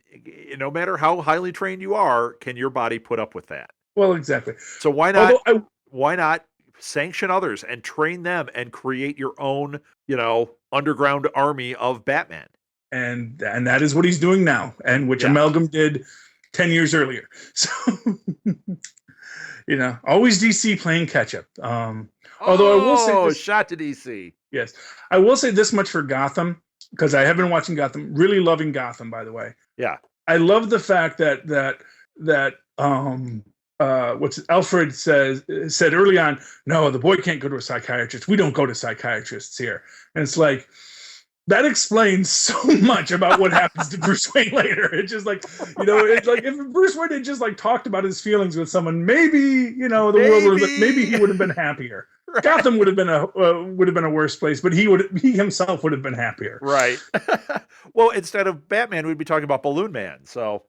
no matter how highly trained you are, can your body put up with that? Well, exactly. So why not sanction others and train them and create your own, you know, underground army of Batman? And that is what he's doing now, and which Amalgam did 10 years earlier. So, you know, always DC playing catch up. Although I will say this, shot to DC. Yes, I will say this much for Gotham, because I have been watching Gotham, really loving Gotham, by the way. Yeah. I love the fact that what's Alfred said early on, no, the boy can't go to a psychiatrist. We don't go to psychiatrists here. And it's like, that explains so much about what happens to Bruce Wayne later. It's just like, you know, it's like if Bruce Wayne had just like talked about his feelings with someone, maybe, you know, the world would have, maybe he would have been happier. Right. Gotham would have been a worse place, but he himself would have been happier. Right. Well, instead of Batman, we'd be talking about Balloon Man. So,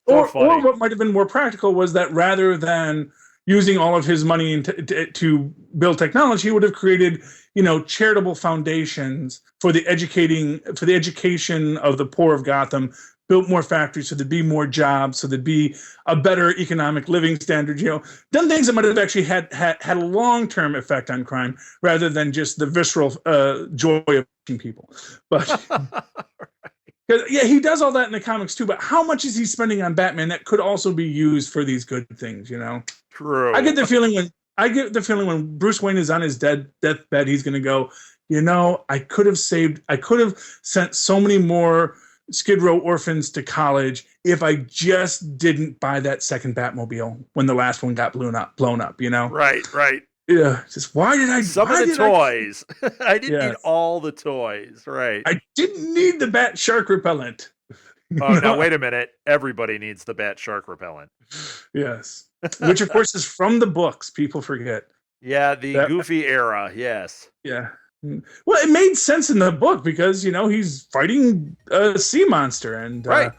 or what might have been more practical was that rather than using all of his money to build technology, he would have created, you know, charitable foundations for the education of the poor of Gotham, built more factories so there'd be more jobs, so there'd be a better economic living standard, you know, done things that might have actually had a long-term effect on crime rather than just the visceral joy of people. But yeah, he does all that in the comics too, but how much is he spending on Batman that could also be used for these good things, you know? True. I get the feeling when Bruce Wayne is on his deathbed, he's going to go, you know, I could have sent so many more Skid Row orphans to college if I just didn't buy that second Batmobile when the last one got blown up, you know? Right. Yeah, just why did I? Some of the toys. I didn't need all the toys, right? I didn't need the bat shark repellent. Oh, now wait a minute. Everybody needs the bat shark repellent. Yes, which of course is from the books. People forget. Yeah, the Goofy era. Yes. Yeah. Well, it made sense in the book because, you know, he's fighting a sea monster and, right.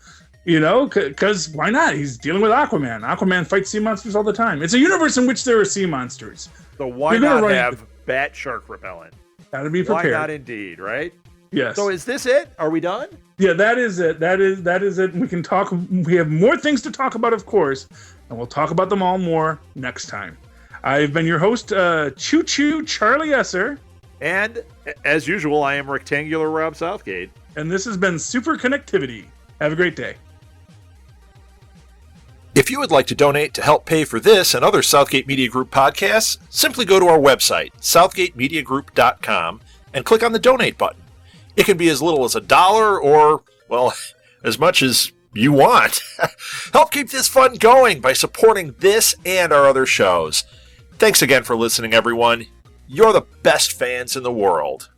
You know, because why not? He's dealing with Aquaman. Aquaman fights sea monsters all the time. It's a universe in which there are sea monsters. So why not have bat shark repellent? Gotta be prepared. Why not indeed, right? Yes. So is this it? Are we done? Yeah, that is it. That is it. We can talk. We have more things to talk about, of course, and we'll talk about them all more next time. I've been your host, Choo Choo Charlie Esser. And as usual, I am Rectangular Rob Southgate. And this has been SuperConnectivity. Have a great day. If you would like to donate to help pay for this and other Southgate Media Group podcasts, simply go to our website, southgatemediagroup.com, and click on the donate button. It can be as little as $1 or, well, as much as you want. Help keep this fun going by supporting this and our other shows. Thanks again for listening, everyone. You're the best fans in the world.